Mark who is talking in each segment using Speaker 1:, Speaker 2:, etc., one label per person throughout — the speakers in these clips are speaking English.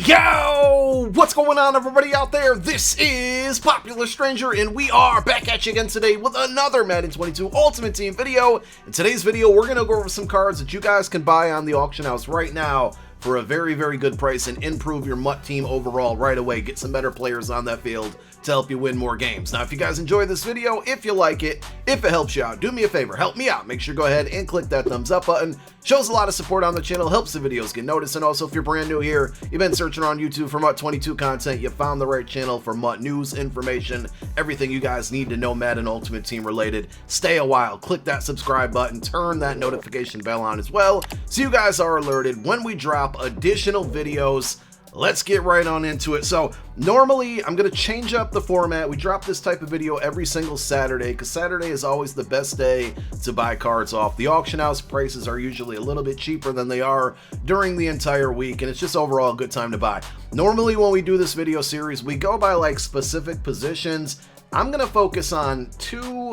Speaker 1: Yo! What's going on, everybody out there? This is Popular Stranger, and we are back at you again today with another Madden 22 Ultimate Team video. In today's video, we're going to go over some cards that you guys can buy on the auction house right now for a very, very good price and improve your MUT team overall right away. Get some better players on that field to help you win more games. Now, if you guys enjoy this video, if you like it, if it helps you out, do me a favor, help me out. Make sure to go ahead and click that thumbs up button. Shows a lot of support on the channel, helps the videos get noticed. And also, if you're brand new here, you've been searching on YouTube for MUT 22 content, you found the right channel for MUT news, information, everything you guys need to know Madden Ultimate Team related. Stay a while, click that subscribe button, turn that notification bell on as well, so you guys are alerted when we drop additional videos. Let's get right on into it. So normally I'm going to change up the format. We drop this type of video every single Saturday because Saturday is always the best day to buy cards off. The auction house prices are usually a little bit cheaper than they are during the entire week, and it's just overall a good time to buy. Normally when we do this video series, we go by like specific positions. I'm going to focus on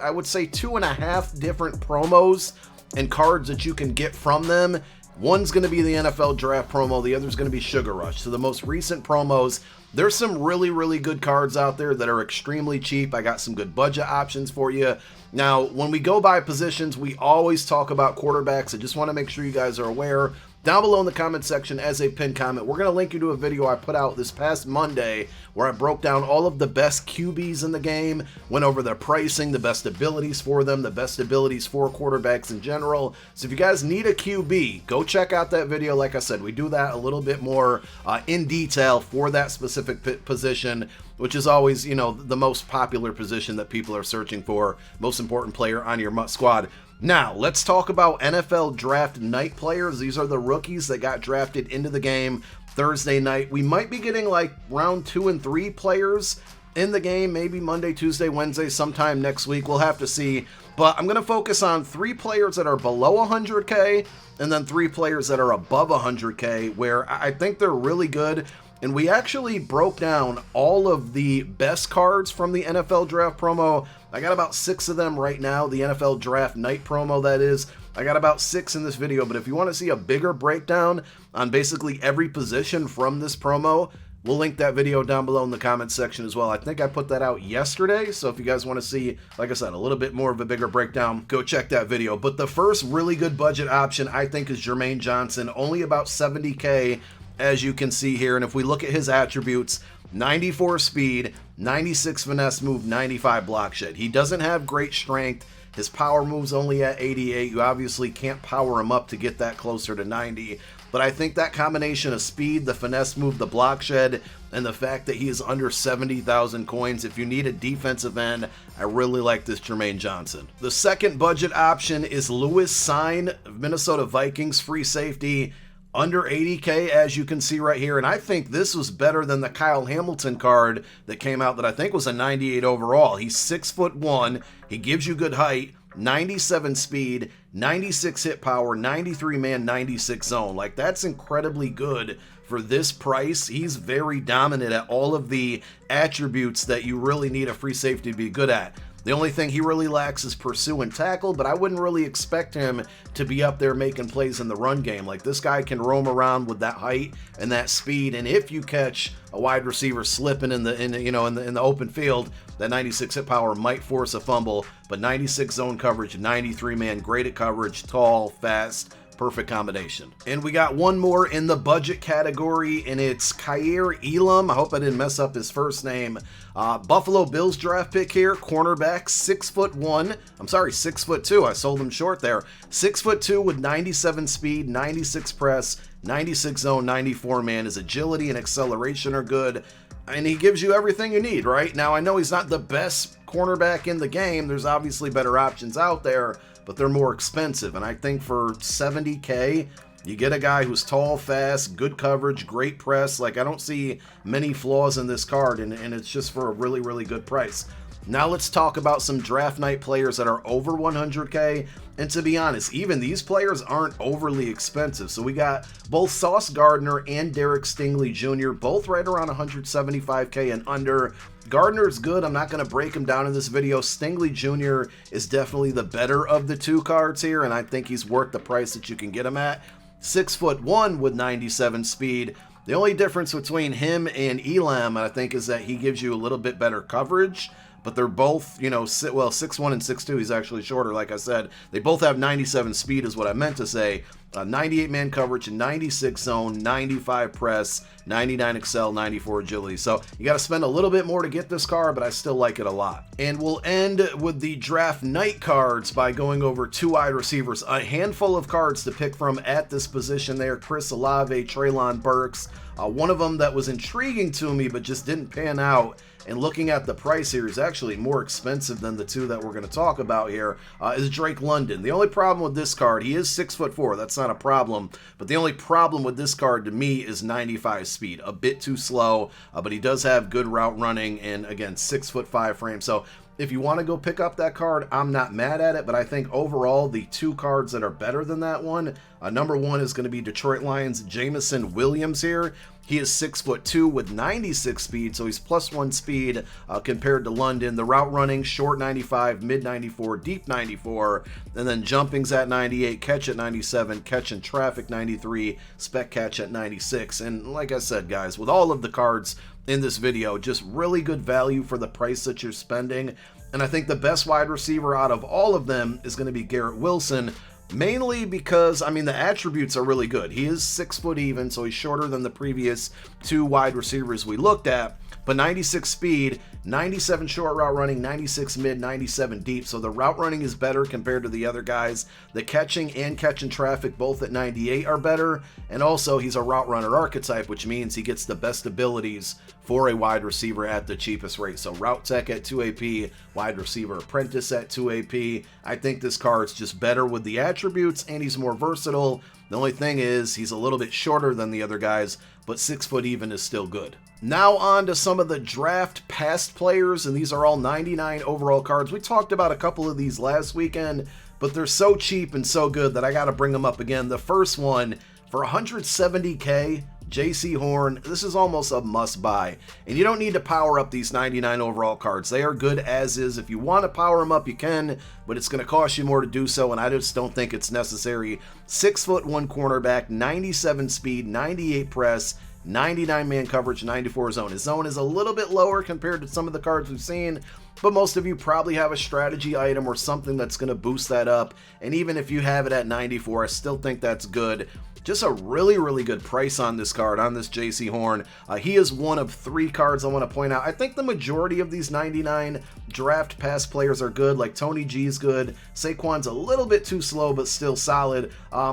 Speaker 1: I would say 2.5 different promos and cards that you can get from them. One's going to be the NFL draft promo, the other's going to be Sugar Rush. So the most recent promos, there's some really, really good cards out there that are extremely cheap. I got some good budget options for you. Now, when we go by positions, we always talk about quarterbacks. I just want to make sure you guys are aware. Down below in the comment section as a pinned comment, we're going to link you to a video I put out this past Monday where I broke down all of the best QBs in the game, went over their pricing, the best abilities for them, the best abilities for quarterbacks in general. So if you guys need a QB, go check out that video. Like I said, we do that a little bit more in detail for that specific position, which is always, you know, the most popular position that people are searching for, most important player on your MUT squad. Now, let's talk about NFL draft night players. These are the rookies that got drafted into the game Thursday night. We might be getting like round 2 and 3 players in the game, maybe Monday, Tuesday, Wednesday, sometime next week. We'll have to see. But I'm going to focus on 3 players that are below 100K and then 3 players that are above 100K, where I think they're really good. And we actually broke down all of the best cards from the NFL draft promo. I got about 6 of them right now, the NFL draft night promo, that is. I got about 6 in this video, but if you want to see a bigger breakdown on basically every position from this promo, we'll link that video down below in the comments section as well. I think I put that out yesterday, so if you guys want to see, like I said, a little bit more of a bigger breakdown, go check that video. But the first really good budget option, I think, is Jermaine Johnson, only about 70K. As you can see here, and if we look at his attributes, 94 speed, 96 finesse move, 95 block shed. He doesn't have great strength. His power move's only at 88. You obviously can't power him up to get that closer to 90. But I think that combination of speed, the finesse move, the block shed, and the fact that he is under 70,000 coins, if you need a defensive end, I really like this Jermaine Johnson. The second budget option is Cine, Minnesota Vikings free safety. Under 80K, as you can see right here, and I think this was better than the Kyle Hamilton card that came out that I think was a 98 overall. He's 6'1", he gives you good height, 97 speed, 96 hit power, 93 man, 96 zone. Like, that's incredibly good for this price. He's very dominant at all of the attributes that you really need a free safety to be good at. The only thing he really lacks is pursue and tackle, but I wouldn't really expect him to be up there making plays in the run game. Like, this guy can roam around with that height and that speed, and if you catch a wide receiver slipping in the open field, that 96 hit power might force a fumble, but 96 zone coverage, 93 man, great at coverage, tall, fast, perfect combination. And we got one more in the budget category, and it's Garrett Wilson. I hope I didn't mess up his first name. Buffalo Bills draft pick here, cornerback, 6'1". I'm sorry, 6'2". I sold him short there. 6'2" with 97 speed, 96 press, 96 zone, 94 man. His agility and acceleration are good, and he gives you everything you need, right? Now, I know he's not the best cornerback in the game. There's obviously better options out there, but they're more expensive. And I think for 70K, you get a guy who's tall, fast, good coverage, great press. Like, I don't see many flaws in this card, and it's just for a really, really good price. Now let's talk about some draft night players that are over 100K. And to be honest, even these players aren't overly expensive. So we got both Sauce Gardner and Derek Stingley Jr., both right around 175K and under. Gardner's good. I'm not going to break him down in this video. Stingley Jr. is definitely the better of the two cards here, and I think he's worth the price that you can get him at. 6'1" with 97 speed, The only difference between him and Elam, I think, is that he gives you a little bit better coverage. But they're both, you know, well, 6'1" and 6'2", he's actually shorter, like I said. They both have 97 speed is what I meant to say. 98 man coverage, 96 zone, 95 press, 99 excel, 94 agility. So you got to spend a little bit more to get this card, but I still like it a lot. And we'll end with the draft night cards by going over 2 wide receivers. A handful of cards to pick from at this position there. Chris Olave, Treylon Burks. One of them that was intriguing to me but just didn't pan out, and looking at the price here is actually more expensive than the 2 that we're going to talk about here, is Drake London. The only problem with this card, he is 6'4", that's not a problem, but the only problem with this card to me is 95 speed. A bit too slow, but he does have good route running, and again, 6'5" frame. So if you want to go pick up that card, I'm not mad at it, but I think overall the 2 cards that are better than that one, number 1 is going to be Detroit Lions' Jameson Williams here. He is 6'2" with 96 speed, so he's +1 speed compared to London. The route running, short 95, mid 94, deep 94, and then jumping's at 98, catch at 97, catch in traffic 93, spec catch at 96. And like I said, guys, with all of the cards in this video, just really good value for the price that you're spending. And I think the best wide receiver out of all of them is going to be Garrett Wilson, mainly because, I mean, the attributes are really good. He is 6 foot even, so he's shorter than the previous 2 wide receivers we looked at, but 96 speed, 97 short route running, 96 mid, 97 deep. So the route running is better compared to the other guys. The catching and catching traffic both at 98 are better, and also he's a route runner archetype, which means he gets the best abilities for a wide receiver at the cheapest rate. So route tech at 2 AP, wide receiver apprentice at 2 AP. I think this card's just better with the attributes, and he's more versatile. The only thing is he's a little bit shorter than the other guys, but 6 foot even is still good. Now on to some of the draft past players, and these are all 99 overall cards. We talked about a couple of these last weekend, but they're so cheap and so good that I got to bring them up again. The first one, for 170K, Jaycee Horn. This is almost a must buy, and you don't need to power up these 99 overall cards. They are good as is. If you want to power them up, you can, but it's going to cost you more to do so, and I just don't think it's necessary. 6'1" cornerback, 97 speed, 98 press, 99 man coverage, 94 zone. His zone is a little bit lower compared to some of the cards we've seen, but most of you probably have a strategy item or something that's going to boost that up, and even if you have it at 94, I still think that's good. Just a really, really good price on this card, on this Jaycee Horn. He is one of 3 cards I want to point out. I think the majority of these 99 draft pass players are good, like Tony G's good. Saquon's a little bit too slow, but still solid.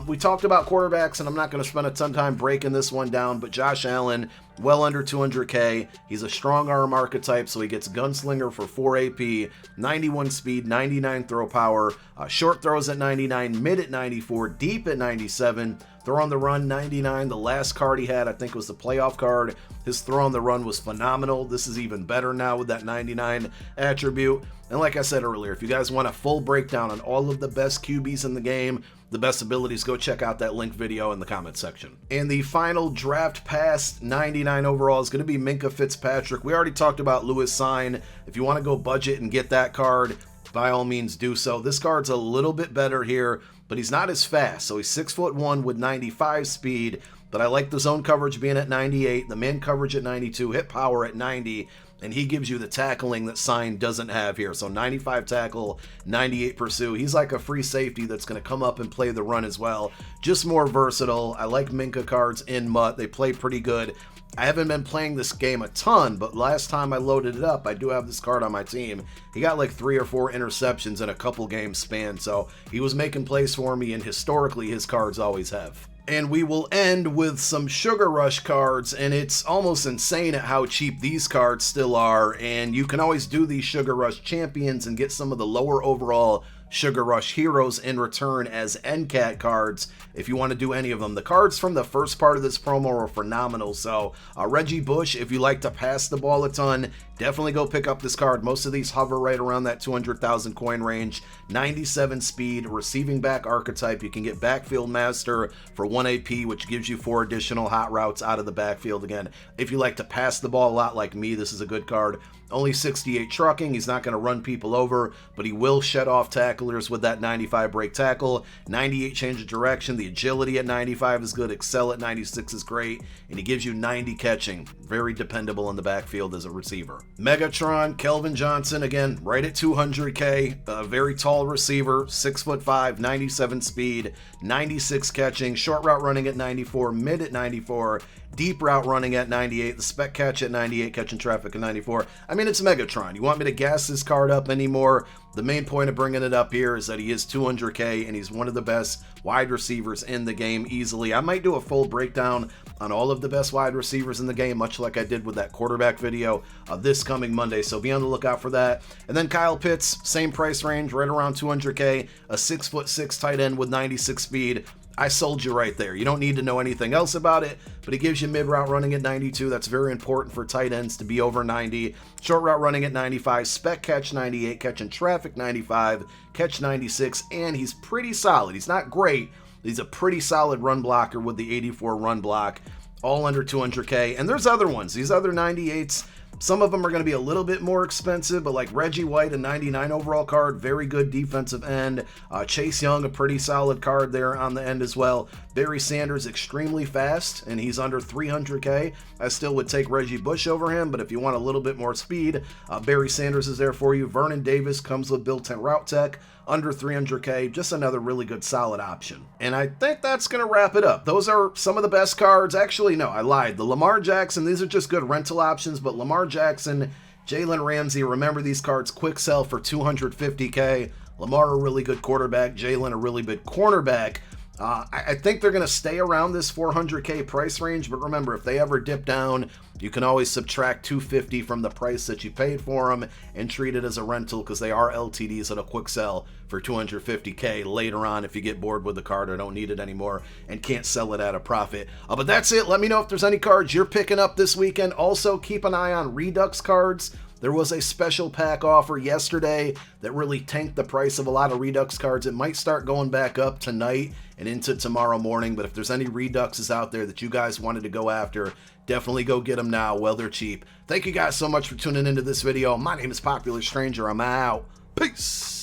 Speaker 1: We talked about quarterbacks, and I'm not going to spend a ton of time breaking this one down, but Josh Allen, well under 200K. He's a strong arm archetype, so he gets gunslinger for 4 AP, 91 speed, 99 throw power, short throws at 99, mid at 94, deep at 97, throw on the run 99. The last card he had, I think, was the playoff card. His throw on the run was phenomenal. This is even better now with that 99 attribute. And like I said earlier, if you guys want a full breakdown on all of the best QBs in the game, the best abilities, go check out that link video in the comment section. And the final draft pass 99 overall is going to be Minkah Fitzpatrick. We already talked about Lewis Cine. If you want to go budget and get that card, by all means do so. This card's a little bit better here, but he's not as fast. So he's 6'1" with 95 speed, but I like the zone coverage being at 98, the man coverage at 92, hit power at 90, and he gives you the tackling that Cine doesn't have here. So 95 tackle, 98 pursue. He's like a free safety that's going to come up and play the run as well. Just more versatile. I like Minkah cards in MUT. They play pretty good. I haven't been playing this game a ton, but last time I loaded it up, I do have this card on my team. He got like 3 or 4 interceptions in a couple game span, so he was making plays for me, and historically his cards always have. And we will end with some Sugar Rush cards, and it's almost insane at how cheap these cards still are, and you can always do these Sugar Rush champions and get some of the lower overall Sugar Rush heroes in return as NCAT cards if you want to do any of them. The cards from the first part of this promo are phenomenal. So Reggie Bush, if you like to pass the ball a ton, definitely go pick up this card. Most of these hover right around that 200,000 coin range. 97 speed, receiving back archetype. You can get backfield master for 1 AP, which gives you 4 additional hot routes out of the backfield. Again, if you like to pass the ball a lot like me, this is a good card. Only 68 trucking. He's not going to run people over, but he will shed off tacklers with that 95 break tackle. 98 change of direction. The agility at 95 is good. Excel at 96 is great. And he gives you 90 catching. Very dependable in the backfield as a receiver. Megatron, Kelvin Johnson, again, right at 200K. A very tall receiver, 6'5", 97 speed, 96 catching, short route running at 94, mid at 94, deep route running at 98, the spec catch at 98, catching traffic at 94. I mean, it's Megatron. You want me to gas this card up anymore? The main point of bringing it up here is that he is 200K and he's one of the best wide receivers in the game easily. I might do a full breakdown on all of the best wide receivers in the game, much like I did with that quarterback video this coming Monday, so be on the lookout for that. And then Kyle Pitts, same price range, right around 200K, a 6'6" tight end with 96 speed. I sold you right there. You don't need to know anything else about it, but it gives you mid route running at 92. That's very important for tight ends to be over 90. Short route running at 95, spec catch 98, catching traffic 95, catch 96, and he's pretty solid. He's not great. He's a pretty solid run blocker with the 84 run block, all under 200K. And there's other ones. These other 98s, some of them are going to be a little bit more expensive, but like Reggie White, a 99 overall card, very good defensive end. Chase Young, a pretty solid card there on the end as well. Barry Sanders, extremely fast, and he's under 300K. I still would take Reggie Bush over him, but if you want a little bit more speed, Barry Sanders is there for you. Vernon Davis comes with built-in route tech, under 300K, just another really good solid option. And I think that's going to wrap it up. Those are some of the best cards. Actually, no, I lied. The Lamar Jackson, these are just good rental options, but Lamar Jackson, Jalen Ramsey, remember these cards, quick sell for 250K. Lamar, a really good quarterback. Jalen, a really good cornerback. I think they're going to stay around this 400K price range, but remember, if they ever dip down, you can always subtract 250 from the price that you paid for them and treat it as a rental, because they are LTDs at a quick sell for 250K later on if you get bored with the card or don't need it anymore and can't sell it at a profit. But that's it. Let me know if there's any cards you're picking up this weekend. Also, keep an eye on Redux cards. There was a special pack offer yesterday that really tanked the price of a lot of Redux cards. It might start going back up tonight and into tomorrow morning, but if there's any Reduxes out there that you guys wanted to go after, definitely go get them now while they're cheap. Thank you guys so much for tuning into this video. My name is Popular Stranger. I'm out. Peace.